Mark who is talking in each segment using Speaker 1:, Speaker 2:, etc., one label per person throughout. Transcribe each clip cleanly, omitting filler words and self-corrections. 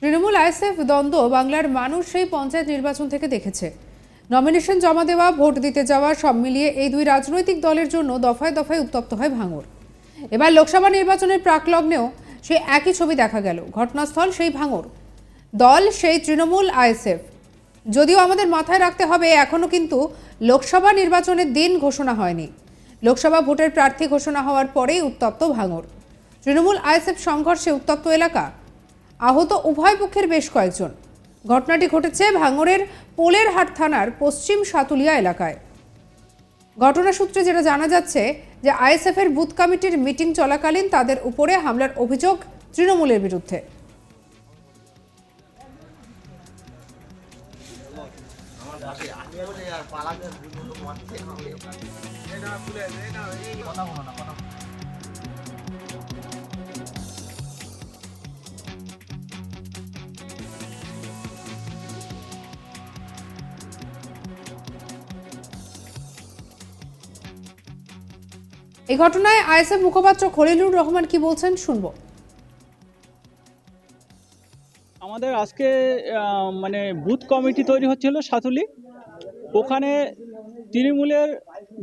Speaker 1: Trinamool ISF দ্বন্দ্ব বাংলার মানুষ সেই পঞ্চায়েত নির্বাচন থেকে দেখেছে। নমিনেশন জমা দেওয়া, ভোট দিতে যাওয়া সব মিলিয়ে এই দুই রাজনৈতিক দলের জন্য দফায় দফায় উত্তপ্ত হয় ভাঙড়। এবার লোকসভা নির্বাচনের প্রাকলগ্নেও সেই একই ছবি দেখা গেল। ঘটনাস্থল সেই ভাঙড়, দল সেই তৃণমূল আইএসএফ। যদিও আমাদের মাথায় রাখতে হবে এখনো কিন্তু লোকসভা নির্বাচনের দিন ঘোষণা হয়নি। লোকসভা ভোটের প্রার্থী ঘোষণা হওয়ার পরেই উত্তপ্ত ভাঙড়। তৃণমূল আইএসএফ সংঘর্ষে উত্তপ্ত এলাকা, আহত উভয় পক্ষের বেশ কয়েকজন। ঘটনাটি ঘটেছে ভাঙড়ের পোলেরহাট থানার পশ্চিম সাতুলিয়া এলাকায়। ঘটনা সূত্রে যেটা জানা যাচ্ছে যে আইএসএফ এর বুথ কমিটির মিটিং চলাকালীন তাদের উপরে হামলার অভিযোগ তৃণমূলের বিরুদ্ধে। এই ঘটনায় আইএসএফ মুখপাত্র খলিলুর রহমান কি বলছেন শুনবো।
Speaker 2: আমাদের আজকে মানে বুথ কমিটি তৈরি হচ্ছিল সাতুলি, ওখানে তৃণমূলের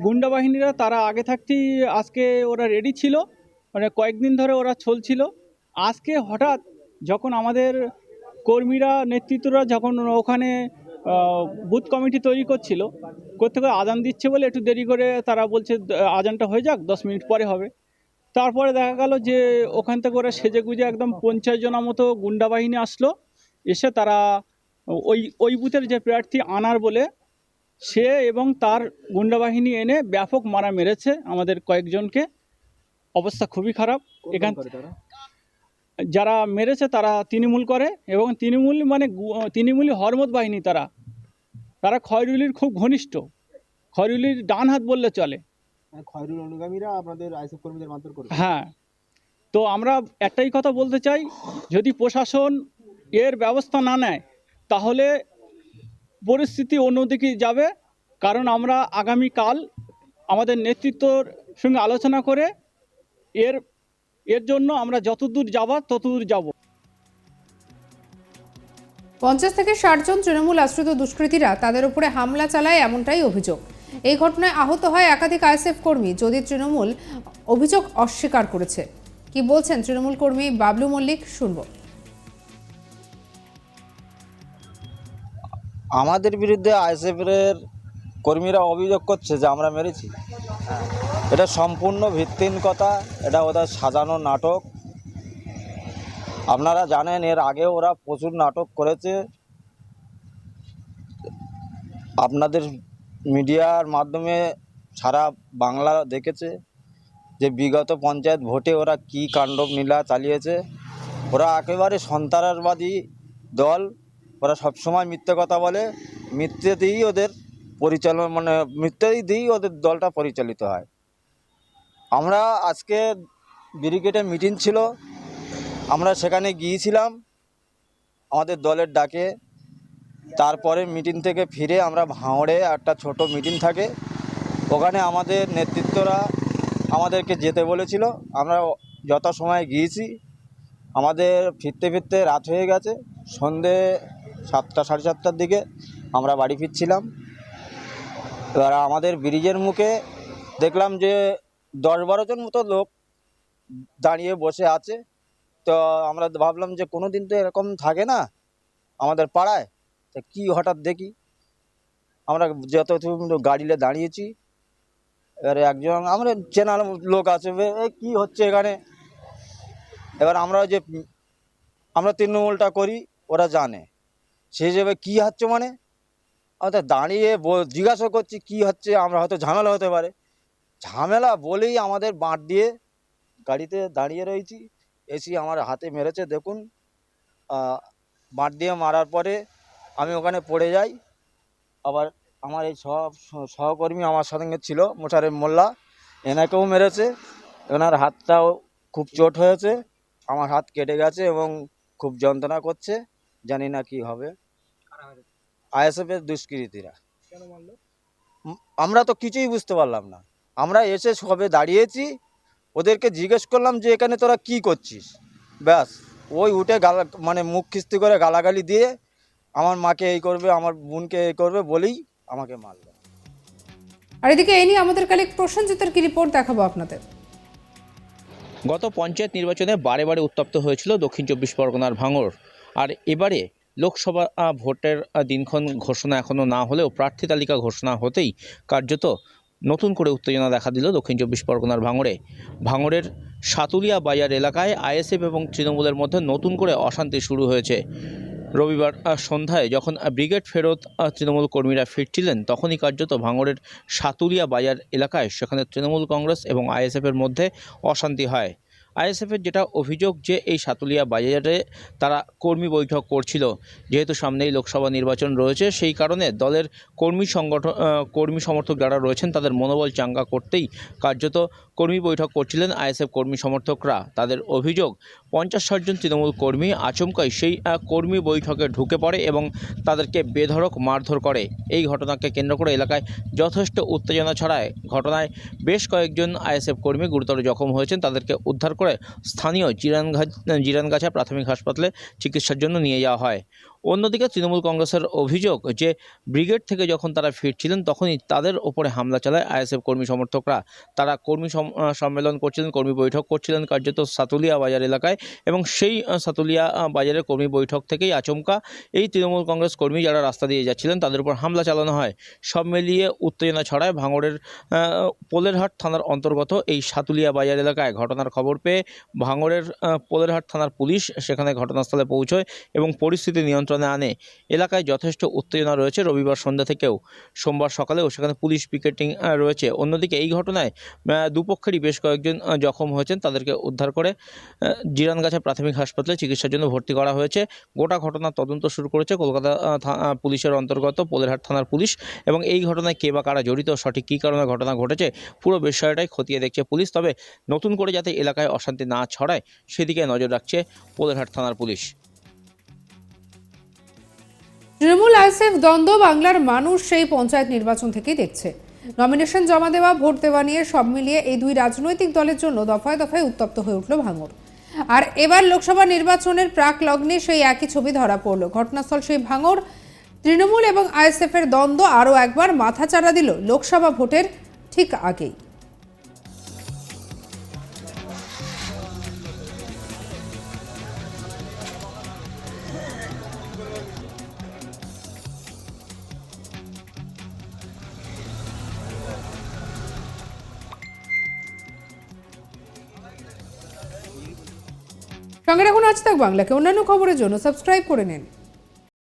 Speaker 2: গুন্ডা বাহিনীরা তারা আগে থাকতেই আজকে ওরা রেডি ছিল, মানে কয়েকদিন ধরে ওরা চলছিল। আজকে হঠাৎ যখন আমাদের কর্মীরা নেতৃত্বরা যখন ওখানে বুথ কমিটি তৈরি করতে আজান দিচ্ছে বলে একটু দেরি করে তারা বলছে আজানটা হয়ে যাক, 10 মিনিট পরে হবে। তারপরে দেখা গেল যে ওখান থেকে ওরা সেজে গুজে একদম 50 জনের মতো গুন্ডা বাহিনী আসলো, এসে তারা ওই বুথের যে প্রার্থী আনার বলে সে এবং তার গুন্ডা বাহিনী এনে ব্যাপক মারা মেরেছে আমাদের কয়েকজনকে। অবস্থা খুবই খারাপ। এখান যারা মেরেছে তারা তৃণমূল করে, এবং তৃণমূল মানে তৃণমূলী হরমত বাহিনী। তারা খয়রুলির খুব ঘনিষ্ঠ, খয়রুলির ডান হাত বললে চলে।
Speaker 3: খয়রুল অনুগামীরা আপনাদের আইএসএফ কর্মীদের মারধর করে।
Speaker 2: হ্যাঁ, তো আমরা একটাই কথা বলতে চাই, যদি প্রশাসন এর ব্যবস্থা না নেয় তাহলে পরিস্থিতি অন্যদিকে যাবে। কারণ আমরা আগামীকাল আমাদের নেতৃত্বর সঙ্গে আলোচনা করে এর জন্য আমরা যতদূর যাবার ততদূর যাব।
Speaker 1: 50 থেকে 60 জন তৃণমূল আশ্রিত দুষ্কৃতীরা তাদের উপরে হামলা চালায়, এমনটাই অভিযোগ। এই ঘটনায় আহত হয় একাধিক আইএসএফ কর্মী, যদি তৃণমূল অভিযোগ অস্বীকার করেছে। কি বলছেন তৃণমূল কর্মী বাবলু মল্লিক, শুনবো।
Speaker 4: আমাদের বিরুদ্ধে আইএসএফ এর কর্মীরা অভিযোগ করছে যে আমরা মেরেছি। এটা সম্পূর্ণ ভিত্তিহীন কথা, এটা ওদের সাজানো নাটক। আপনারা জানেন এর আগে ওরা প্রচুর নাটক করেছে। আপনাদের মিডিয়ার মাধ্যমে সারা বাংলা দেখেছে যে বিগত পঞ্চায়েত ভোটে ওরা কি কাণ্ডব নীলা চালিয়েছে। ওরা একেবারে সন্ত্রাসবাদী দল। ওরা সবসময় মিথ্যে কথা বলে, মিথ্যে দিয়েই ওদের পরিচালনা, মানে মিথ্যে দিয়েই ওদের দলটা পরিচালিত হয়। আমরা আজকে ব্রিগেডে মিটিং ছিল, আমরা সেখানে গিয়েছিলাম আমাদের দলের ডাকে। তারপরে মিটিং থেকে ফিরে আমরা ভাঙড়ে একটা ছোট মিটিং থাকে, ওখানে আমাদের নেতৃত্বরা আমাদেরকে যেতে বলেছিল। আমরা যথাসময়ে গিয়েছি। আমাদের ফিরতে ফিরতে রাত হয়ে গেছে, সন্ধে 7টা সাড়ে 7টার দিকে আমরা বাড়ি ফিরছিলাম। এবার আমাদের ব্রিজের মুখে দেখলাম যে 10-12 জন মতো লোক দাঁড়িয়ে বসে আছে। তো আমরা ভাবলাম যে কোনো দিন তো এরকম থাকে না আমাদের পাড়ায়, তা কি হঠাৎ দেখি। আমরা যত গাড়িতে দাঁড়িয়েছি, এবারে একজন আমরা চেনার লোক আছে, কি হচ্ছে এখানে। এবার আমরা তৃণমূলটা করি, ওরা জানে। সে হিসেবে কী হচ্ছে মানে আমাদের দাঁড়িয়ে জিজ্ঞাসা করছি কি হচ্ছে, আমরা হয়তো ঝামেলা হতে পারে। ঝামেলা বলেই আমাদের বাঁট দিয়ে গাড়িতে দাঁড়িয়ে রয়েছি, এসি আমার হাতে মেরেছে। দেখুন, বাঁট দিয়ে মারার পরে আমি ওখানে পড়ে যাই। আবার আমার এই সহকর্মী আমার সঙ্গে ছিল মোশারেফ মোল্লা, এনাকেও মেরেছে। এনার হাতটাও খুব চোট হয়েছে, আমার হাত কেটে গেছে এবং খুব যন্ত্রণা করছে। জানি না কি হবে। আইএসএফের দুষ্কৃতীরা। আমরা তো কিছুই বুঝতে পারলাম না। আমরা এসে সবে দাঁড়িয়েছি, ওদেরকে জিজ্ঞেস করলাম যে এখানে তোরা কি করছিস, ব্যাস ওই উঠে গালা মানে মুখ খিস্তি করে গালাগালি দিয়ে আমার মাকে এই করবে, আমার বোনকে এই করবে বলেই আমাকে মারল।
Speaker 1: আর এদিকে এই নিয়ে আমাদের কালেক্ট প্রসেনজিতের কি রিপোর্ট দেখাবো আপনাদের।
Speaker 5: গত পঞ্চায়েত নির্বাচনে বারে বারে উত্তপ্ত হয়েছিল দক্ষিণ চব্বিশ পরগনার ভাঙড়। আর এবারে লোকসভা ভোটের দিনক্ষণ ঘোষণা এখনও না হলেও প্রার্থী তালিকা ঘোষণা হতেই কার্যত নতুন করে উত্তেজনা দেখা দিল দক্ষিণ চব্বিশ পরগনার ভাঙড়ে। ভাঙড়ের সাতুলিয়া বাজার এলাকায় আইএসএফ এবং তৃণমূলের মধ্যে নতুন করে অশান্তি শুরু হয়েছে। রবিবার সন্ধ্যায় যখন ব্রিগেড ফেরত তৃণমূল কর্মীরা ফিরছিলেন তখনই কার্যত ভাঙড়ের সাতুলিয়া বাজার এলাকায় সেখানে তৃণমূল কংগ্রেস এবং আইএসএফের মধ্যে অশান্তি হয়। আইএসএফের যেটা অভিযোগ যে এই সাতুলিয়া বাজারে তারা কর্মী বৈঠক করছিল, যেহেতু সামনেই লোকসভা নির্বাচন রয়েছে সেই কারণে দলের কর্মী সমর্থক যারা রয়েছেন তাদের মনোবল চাঙ্গা করতেই কার্যত কর্মী বৈঠক করছিলেন আইএসএফ কর্মী সমর্থকরা। তাদের অভিযোগ 50-60 জন তৃণমূল কর্মী আচমকাই সেই কর্মী বৈঠকে ঢুকে পড়ে এবং তাদেরকে বেধড়ক মারধর করে। এই ঘটনাকে কেন্দ্র করে এলাকায় যথেষ্ট উত্তেজনা ছড়ায়। ঘটনায় বেশ কয়েকজন আইএসএফ কর্মী গুরুতর জখম হয়েছেন, তাদেরকে উদ্ধার করে স্থানীয় জিরানগাছা প্রাথমিক হাসপাতালে চিকিৎসার জন্য নিয়ে যাওয়া হয়। অন্যদিকে তৃণমূল কংগ্রেসের অভিযোগ যে ব্রিগেড থেকে যখন তারা ফিরছিলেন তখনই তাদের ওপরে হামলা চালায় আইএসএফ কর্মী সমর্থকরা। তারা কর্মী সম্মেলন করছিলেন, কর্মী বৈঠক করছিলেন কার্যত সাতুলিয়া বাজার এলাকায়, এবং সেই সাতুলিয়া বাজারের কর্মী বৈঠক থেকেই আচমকা এই তৃণমূল কংগ্রেস কর্মী যারা রাস্তা দিয়ে যাচ্ছিলেন তাদের উপর হামলা চালানো হয়। সব মিলিয়ে উত্তেজনা ছড়ায় ভাঙড়ের পোলেরহাট থানার অন্তর্গত এই সাতুলিয়া বাজার এলাকায়। ঘটনার খবর পেয়ে ভাঙড়ের পোলেরহাট থানার পুলিশ সেখানে ঘটনাস্থলে পৌঁছয় এবং পরিস্থিতি নিয়ন্ত্রণে আনে। এলাকায় যথেষ্ট উত্তেজনা রয়েছে রবিবার সন্ধ্যা থেকেও। সোমবার সকালেও সেখানে পুলিশ পিকেটিং রয়েছে। অন্যদিকে এই ঘটনায় দুপক্ষেরই বেশ কয়েকজন জখম হয়েছেন, তাদেরকে উদ্ধার করে জিরানগাছা প্রাথমিক হাসপাতালে চিকিৎসার জন্য ভর্তি করা হয়েছে। গোটা ঘটনার তদন্ত শুরু করেছে কলকাতা পুলিশের অন্তর্গত পোলেরহাট থানার পুলিশ, এবং এই ঘটনায় কে বা কারা জড়িত, সঠিক কী কারণে ঘটনা ঘটেছে পুরো বিষয়টাই খতিয়ে দেখছে পুলিশ। তবে নতুন করে যাতে এলাকায় অশান্তি না ছড়ায় সেদিকে নজর রাখছে পোলেরহাট থানার পুলিশ।
Speaker 1: তৃণমূল আইএসএফ দ্বন্দ্ব বাংলার মানুষ সেই পঞ্চায়েত নির্বাচন থেকেই দেখছে। নমিনেশন জমা দেওয়া, ভোট দেওয়া নিয়ে সব মিলিয়ে এই দুই রাজনৈতিক দলের জন্য দফায় দফায় উত্তপ্ত হয়ে উঠল ভাঙড়। আর এবার লোকসভা নির্বাচনের প্রাক লগ্নে সেই একই ছবি ধরা পড়ল। ঘটনাস্থল সেই ভাঙড়। তৃণমূল এবং আইএসএফ এর দ্বন্দ্ব আরও একবার মাথাচাড়া দিল লোকসভা ভোটের ঠিক আগেই। সঙ্গে রাখুন আজ তাক বাংলাকে। অন্যান্য খবরের জন্য সাবস্ক্রাইব করে নিন।